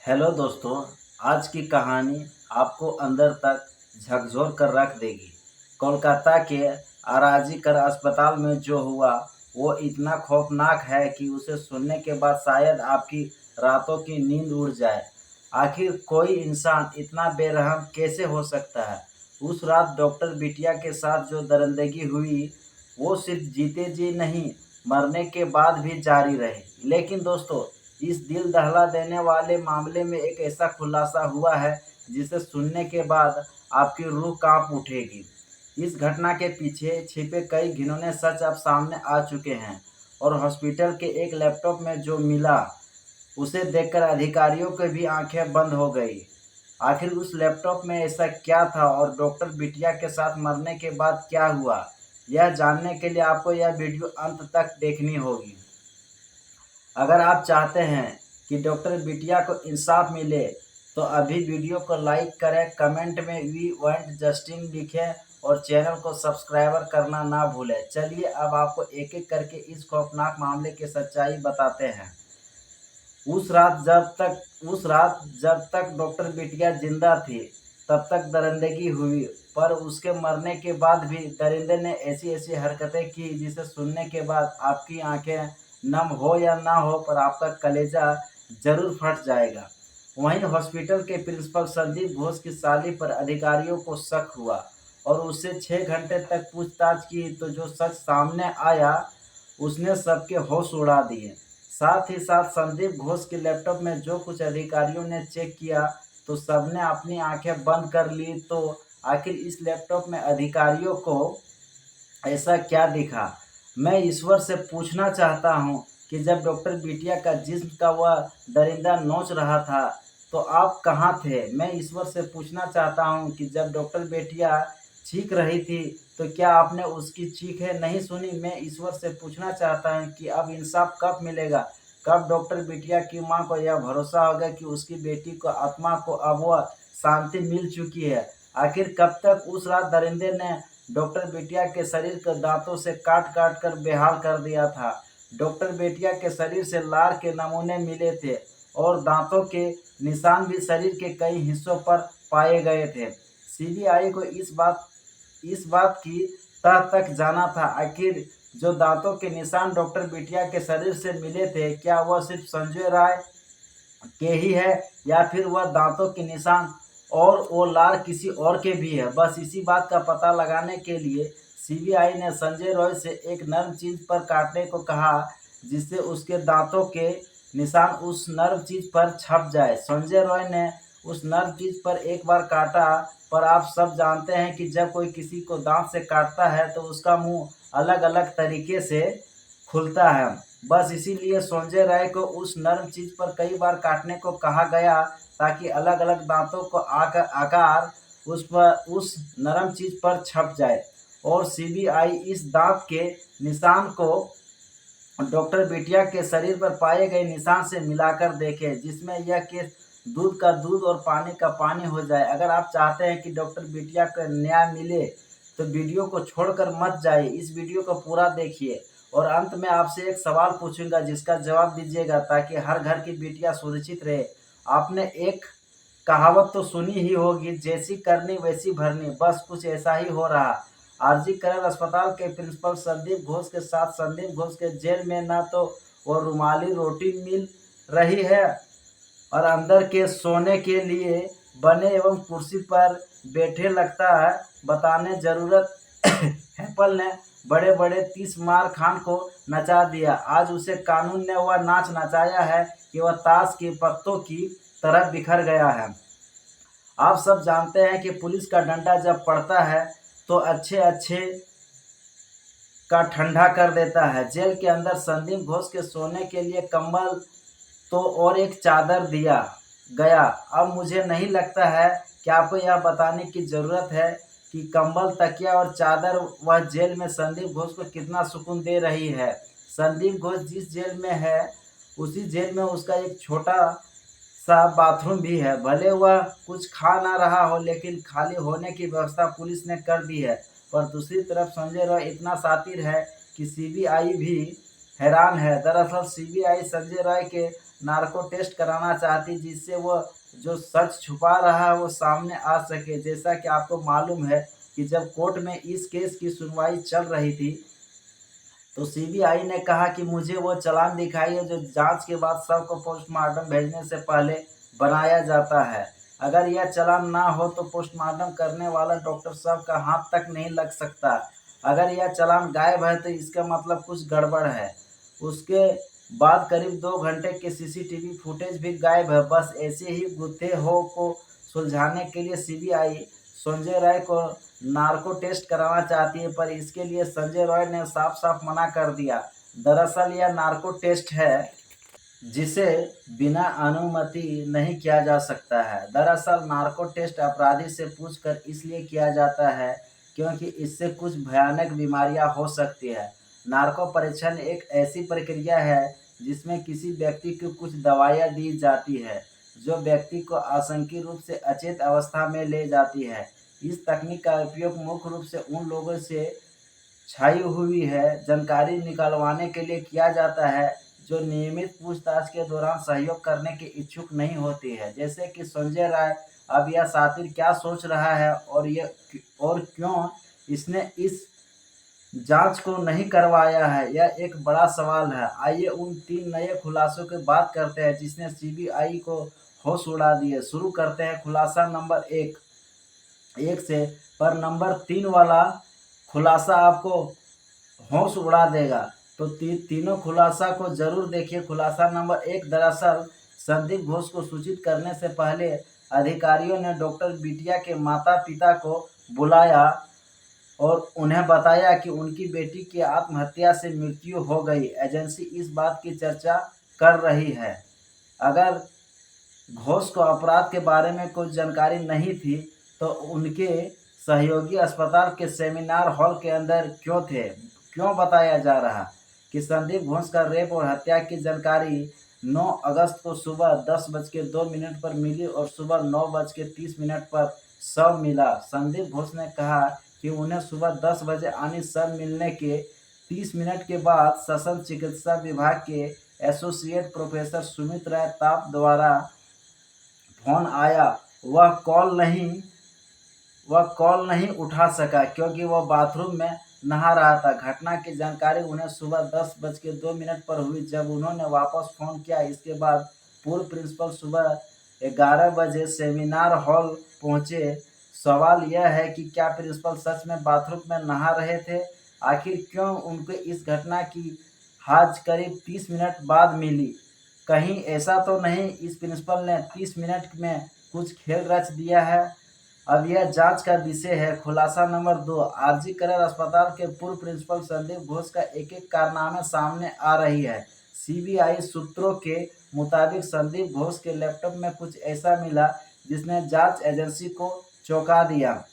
Hello दोस्तों। आज की कहानी आपको अंदर तक झकझोर कर रख देगी। कोलकाता के अराजीकर अस्पताल में जो हुआ वो इतना खौफनाक है कि उसे सुनने के बाद शायद आपकी रातों की नींद उड़ जाए। आखिर कोई इंसान इतना बेरहम कैसे हो सकता है। उस रात डॉक्टर बिटिया के साथ जो दरिंदगी हुई वो सिर्फ जीते जी नहीं, मरने के बाद भी जारी रही। लेकिन दोस्तों, इस दिल दहला देने वाले मामले में एक ऐसा खुलासा हुआ है जिसे सुनने के बाद आपकी रूह कांप उठेगी। इस घटना के पीछे छिपे कई घिनौने सच अब सामने आ चुके हैं और हॉस्पिटल के एक लैपटॉप में जो मिला उसे देखकर अधिकारियों की भी आंखें बंद हो गई। आखिर उस लैपटॉप में ऐसा क्या था और डॉक्टर बिटिया के साथ मरने के बाद क्या हुआ, यह जानने के लिए आपको यह वीडियो अंत तक देखनी होगी। अगर आप चाहते हैं कि डॉक्टर बिटिया को इंसाफ मिले तो अभी वीडियो को लाइक करें, कमेंट में वी वांट जस्टिस लिखें और चैनल को सब्सक्राइबर करना ना भूलें। चलिए अब आपको एक एक करके इस खौफनाक मामले की सच्चाई बताते हैं। उस रात जब तक डॉक्टर बिटिया जिंदा थी तब तक दरिंदगी हुई, पर उसके मरने के बाद भी दरिंदे ने ऐसी ऐसी हरकतें की जिसे सुनने के बाद आपकी आंखें नम हो या ना हो पर आपका कलेजा जरूर फट जाएगा। वहीं हॉस्पिटल के प्रिंसिपल संदीप घोष की साली पर अधिकारियों को शक हुआ और उससे 6 घंटे तक पूछताछ की तो जो सच सामने आया उसने सबके होश उड़ा दिए। साथ ही साथ संदीप घोष के लैपटॉप में जो कुछ अधिकारियों ने चेक किया तो सबने अपनी आंखें बंद कर ली। तो आखिर इस लैपटॉप में अधिकारियों को ऐसा क्या दिखा। मैं ईश्वर से पूछना चाहता हूँ कि जब डॉक्टर बिटिया का जिस्म का वह दरिंदा नोच रहा था तो आप कहाँ थे। मैं ईश्वर से पूछना चाहता हूँ कि जब डॉक्टर बिटिया चीख रही थी तो क्या आपने उसकी चीखें नहीं सुनी। मैं ईश्वर से पूछना चाहता हूँ कि अब इंसाफ कब मिलेगा, कब डॉक्टर बिटिया की माँ को यह भरोसा होगा कि उसकी बेटी को आत्मा को अब वह शांति मिल चुकी है। आखिर कब तक उस रात दरिंदे ने डॉक्टर बिटिया के शरीर को दांतों से काट काट कर बेहाल कर दिया था। डॉक्टर बिटिया के शरीर से लार के नमूने मिले थे और दांतों के निशान भी शरीर के कई हिस्सों पर पाए गए थे। सीबीआई को इस बात की तह तक जाना था। आखिर जो दांतों के निशान डॉक्टर बिटिया के शरीर से मिले थे क्या वह सिर्फ संजय राय के ही है या फिर वह दांतों के निशान और वो लार किसी और के भी है। बस इसी बात का पता लगाने के लिए सीबीआई ने संजय रॉय से एक नर्म चीज पर काटने को कहा जिससे उसके दांतों के निशान उस नर्म चीज पर छप जाए। संजय रॉय ने उस नर्म चीज पर एक बार काटा, पर आप सब जानते हैं कि जब कोई किसी को दांत से काटता है तो उसका मुंह अलग अलग तरीके से खुलता है। बस इसीलिए संजय राय को उस नर्म चीज पर कई बार काटने को कहा गया ताकि अलग अलग दांतों को आकार उस नरम चीज पर छप जाए और सीबीआई इस दांत के निशान को डॉक्टर बिटिया के शरीर पर पाए गए निशान से मिलाकर देखे जिसमें यह केस दूध का दूध और पानी का पानी हो जाए। अगर आप चाहते हैं कि डॉक्टर बिटिया को न्याय मिले तो वीडियो को छोड़कर मत जाइए, इस वीडियो को पूरा देखिए और अंत में आपसे एक सवाल पूछूंगा जिसका जवाब दीजिएगा ताकि हर घर की बिटिया सुरक्षित रहे। आपने एक कहावत तो सुनी ही होगी, जैसी करनी वैसी भरनी, बस कुछ ऐसा ही हो रहा। आरजी करण अस्पताल के प्रिंसिपल संदीप घोष के साथ संदीप घोष के जेल में न तो वो रुमाली रोटी मिल रही है और अंदर के सोने के लिए बने एवं कुर्सी पर बैठे लगता है बताने जरूरत एप्पल ने बड़े बड़े 30 मार खान को नचा दिया। आज उसे कानून ने वह नाच नचाया है कि वह ताश के पत्तों की तरह बिखर गया है। आप सब जानते हैं कि पुलिस का डंडा जब पड़ता है तो अच्छे अच्छे का ठंडा कर देता है। जेल के अंदर संदीप घोष के सोने के लिए कंबल तो और एक चादर दिया गया। अब मुझे नहीं लगता है कि आपको यह बताने की ज़रूरत है कि कंबल, तकिया और चादर वह जेल में संदीप घोष को कितना सुकून दे रही है। संदीप घोष जिस जेल में है उसी जेल में उसका एक छोटा सा बाथरूम भी है। भले वह कुछ खा ना रहा हो लेकिन खाली होने की व्यवस्था पुलिस ने कर दी है। पर दूसरी तरफ संजय रॉय इतना शातिर है कि सीबीआई भी हैरान है। दरअसल सीबीआई संजय रॉय के नार्को टेस्ट कराना चाहती, जिससे वो जो सच छुपा रहा है वो सामने आ सके। जैसा कि आपको मालूम है कि जब कोर्ट में इस केस की सुनवाई चल रही थी, तो सीबीआई ने कहा कि मुझे वो चालान दिखाइए जो जांच के बाद शव को पोस्टमार्टम भेजने से पहले बनाया जाता है। अगर यह चालान ना हो तो पोस्टमार्टम करने वाला डॉक्टर साहब का हाथ तक नहीं लग सकता। अगर यह चालान गायब है तो इसका मतलब कुछ गड़बड़ है। उसके बाद करीब 2 घंटे के सीसीटीवी फुटेज भी गायब है। बस ऐसे ही गुत्थे हो को सुलझाने के लिए सीबीआई संजय राय को नार्को टेस्ट कराना चाहती है, पर इसके लिए संजय रॉय ने साफ-साफ मना कर दिया। दरअसल यह नार्को टेस्ट है जिसे बिना अनुमति नहीं किया जा सकता है। दरअसल नार्को टेस्ट अपराधी से पूछकर इसलिए किया जाता है क्योंकि इससे कुछ भयानक बीमारियां हो सकती है। नार्को परीक्षण एक ऐसी प्रक्रिया है जिसमें किसी व्यक्ति को कुछ दवाइयां दी जाती है जो व्यक्ति को आंशिक रूप से अचेत अवस्था में ले जाती है। इस तकनीक का उपयोग मुख्य रूप से उन लोगों से छाई हुई है जानकारी निकलवाने के लिए किया जाता है जो नियमित पूछताछ के दौरान सहयोग करने के इच्छुक नहीं होती है। जैसे कि संजय राय, अब यह साथी क्या सोच रहा है और क्यों इसने इस जांच को नहीं करवाया है, यह एक बड़ा सवाल है। आइए उन 3 नए खुलासों की बात करते हैं जिसने सीबीआई को होश उड़ा दिए। शुरू करते हैं खुलासा नंबर 1 से, पर नंबर 3 वाला खुलासा आपको होश उड़ा देगा। तो तीनों खुलासा को जरूर देखिए। खुलासा नंबर 1, दरअसल संदीप घोष को सूचित करने से पहले अधिकारियों ने डॉक्टर बिटिया के माता पिता को बुलाया और उन्हें बताया कि उनकी बेटी की आत्महत्या से मृत्यु हो गई। एजेंसी इस बात की चर्चा कर रही है। अगर घोष को अपराध के बारे में कोई जानकारी नहीं थी तो उनके सहयोगी अस्पताल के सेमिनार हॉल के अंदर क्यों थे? क्यों बताया जा रहा कि संदीप घोष का रेप और हत्या की जानकारी 9 अगस्त को सुबह 10:02 पर मिली और सुबह 9:30 पर शव मिला। संदीप घोष ने कहा कि उन्हें सुबह 10 बजे आनी शव मिलने के 30 मिनट के बाद सशस्त्र चिकित्सा विभाग के एसोसिएट प्रोफेसर सुमित राय ताप द्वारा फोन आया। वह कॉल नहीं उठा सका क्योंकि वह बाथरूम में नहा रहा था। घटना की जानकारी उन्हें सुबह 10:02 पर हुई जब उन्होंने वापस फ़ोन किया। इसके बाद पूर्व प्रिंसिपल सुबह 11 बजे सेमिनार हॉल पहुंचे। सवाल यह है कि क्या प्रिंसिपल सच में बाथरूम में नहा रहे थे? आखिर क्यों उनको इस घटना की आज करीब 30 मिनट बाद मिली? कहीं ऐसा तो नहीं इस प्रिंसिपल ने 30 मिनट में कुछ खेल रच दिया है? अब यह जांच का विषय है। खुलासा नंबर 2, आरजी करेर अस्पताल के पूर्व प्रिंसिपल संदीप घोष का एक-एक कारनामे सामने आ रही है। सीबीआई सूत्रों के मुताबिक संदीप घोष के लैपटॉप में कुछ ऐसा मिला जिसने जांच एजेंसी को चौंका दिया।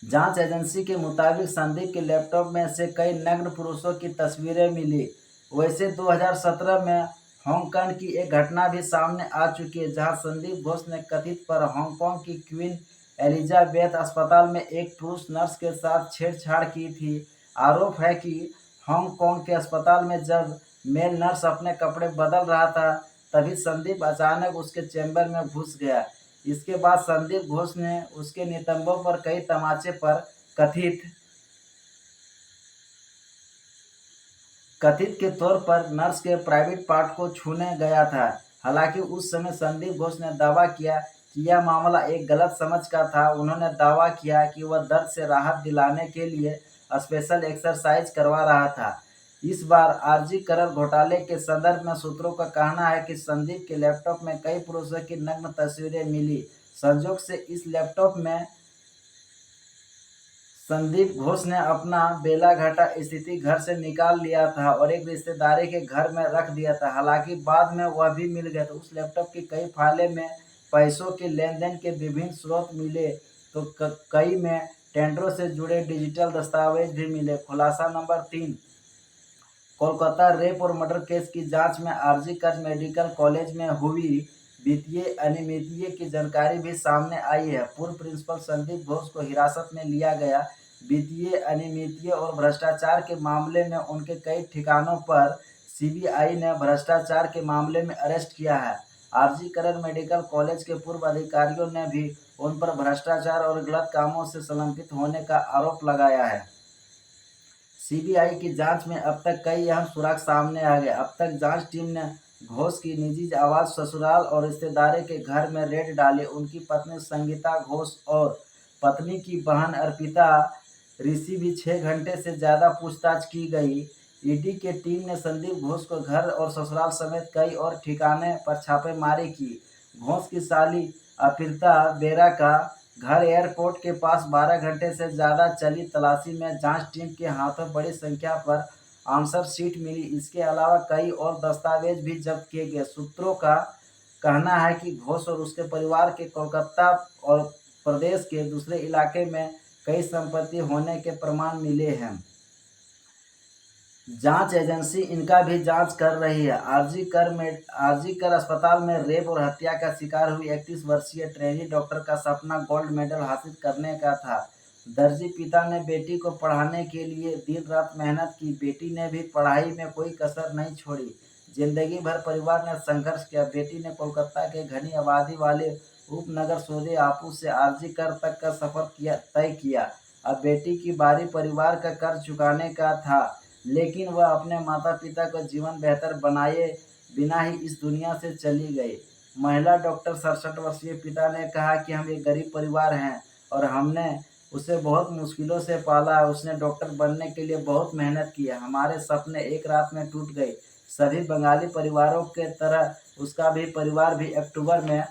जांच एजेंसी के मुताबिक संदीप के लैपटॉप में से कई नग्न पुरुषों की तस्वीरें मिली। वैसे 2017 में हांगकांग की एक घटना भी सामने आ चुकी है जहां संदीप घोष ने कथित पर हांगकांग की क्वीन एलिजाबेथ अस्पताल में एक पुरुष नर्स के साथ छेड़छाड़ की थी। आरोप है कि हांगकांग के अस्पताल में जब मेल नर्स अपने कपड़े बदल रहा था तभी संदीप अचानक उसके चैम्बर में घुस गया। इसके बाद संदीप घोष ने उसके नितंबों पर कई तमाचे पर कथित के तौर पर नर्स के प्राइवेट पार्ट को छूने गया था। हालांकि उस समय संदीप घोष ने दावा किया कि यह मामला एक गलत समझ का था। उन्होंने दावा किया कि वह दर्द से राहत दिलाने के लिए स्पेशल एक्सरसाइज करवा रहा था। इस बार आरजी करेर घोटाले के संदर्भ में सूत्रों का कहना है कि संदीप के लैपटॉप में कई पुरुषों की नग्न तस्वीरें मिली। संयोग से इस लैपटॉप में संदीप घोष ने अपना बेलाघाटा स्थित घर से निकाल लिया था और एक रिश्तेदारी के घर में रख दिया था। हालांकि बाद में वह भी मिल गया। तो उस लैपटॉप की कई फाइलें में पैसों के लेन-देन के विभिन्न स्रोत मिले तो कई में टेंडरों से जुड़े डिजिटल दस्तावेज भी मिले। खुलासा नंबर 3, कोलकाता रेप और मर्डर केस की जांच में आरजी कर मेडिकल कॉलेज में हुई वित्तीय अनियमितता की जानकारी भी सामने आई है। पूर्व प्रिंसिपल संदीप घोष को हिरासत में लिया गया। वित्तीय अनियमितता और भ्रष्टाचार के मामले में उनके कई ठिकानों पर सीबीआई ने भ्रष्टाचार के मामले में अरेस्ट किया है। आरजी करण मेडिकल कॉलेज के पूर्व अधिकारियों ने भी उन पर भ्रष्टाचार और गलत कामों से संलग्नित होने का आरोप लगाया है। सीबीआई की जांच में अब तक कई अहम सुराग सामने आ गए। अब तक जांच टीम ने घोष की निजी आवास, ससुराल और रिश्तेदारों के घर में रेड डाली। उनकी पत्नी संगीता घोष और पत्नी की बहन अर्पिता ऋषि भी 6 घंटे से ज़्यादा पूछताछ की गई। ईडी की टीम ने संदीप घोष को घर और ससुराल समेत कई और ठिकाने पर छापेमारी की। घोष की साली अर्पिता बेरा का घर एयरपोर्ट के पास 12 घंटे से ज़्यादा चली तलाशी में जांच टीम के हाथों बड़ी संख्या पर आंसर शीट मिली। इसके अलावा कई और दस्तावेज भी जब्त किए गए। सूत्रों का कहना है कि घोष और उसके परिवार के कोलकाता और प्रदेश के दूसरे इलाके में कई संपत्ति होने के प्रमाण मिले हैं। जांच एजेंसी इनका भी जांच कर रही है। आरजी कर अस्पताल में रेप और हत्या का शिकार हुई 31 वर्षीय ट्रेनी डॉक्टर का सपना गोल्ड मेडल हासिल करने का था। दर्जी पिता ने बेटी को पढ़ाने के लिए दिन रात मेहनत की। बेटी ने भी पढ़ाई में कोई कसर नहीं छोड़ी। जिंदगी भर परिवार ने संघर्ष किया। बेटी ने कोलकाता के घनी आबादी वाले उपनगर सौदे आपू से आरजी कर तक का सफर तय किया। अब बेटी की बारी परिवार का कर्ज चुकाने का था, लेकिन वह अपने माता पिता का जीवन बेहतर बनाए बिना ही इस दुनिया से चली गई। महिला डॉक्टर 67 वर्षीय पिता ने कहा कि हम एक गरीब परिवार हैं और हमने उसे बहुत मुश्किलों से पाला है। उसने डॉक्टर बनने के लिए बहुत मेहनत की है। हमारे सपने एक रात में टूट गए। सभी बंगाली परिवारों के तरह उसका भी परिवार भी अक्टूबर में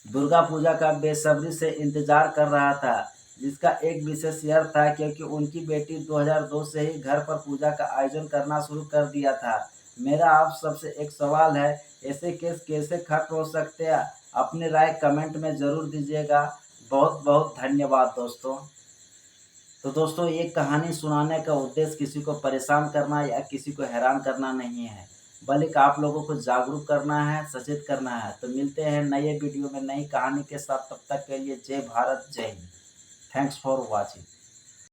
दुर्गा पूजा का बेसब्री से इंतजार कर रहा था, जिसका एक विशेष यह था क्योंकि उनकी बेटी 2002 से ही घर पर पूजा का आयोजन करना शुरू कर दिया था। मेरा आप सबसे एक सवाल है, ऐसे केस कैसे खत्म हो सकते हैं? अपनी राय कमेंट में ज़रूर दीजिएगा। बहुत बहुत धन्यवाद दोस्तों। तो दोस्तों, ये कहानी सुनाने का उद्देश्य किसी को परेशान करना या किसी को हैरान करना नहीं है, बल्कि आप लोगों को जागरूक करना है, सचेत करना है। तो मिलते हैं नए वीडियो में नई कहानी के साथ। तब तक के लिए जय भारत, जय हिंद। Thanks for watching.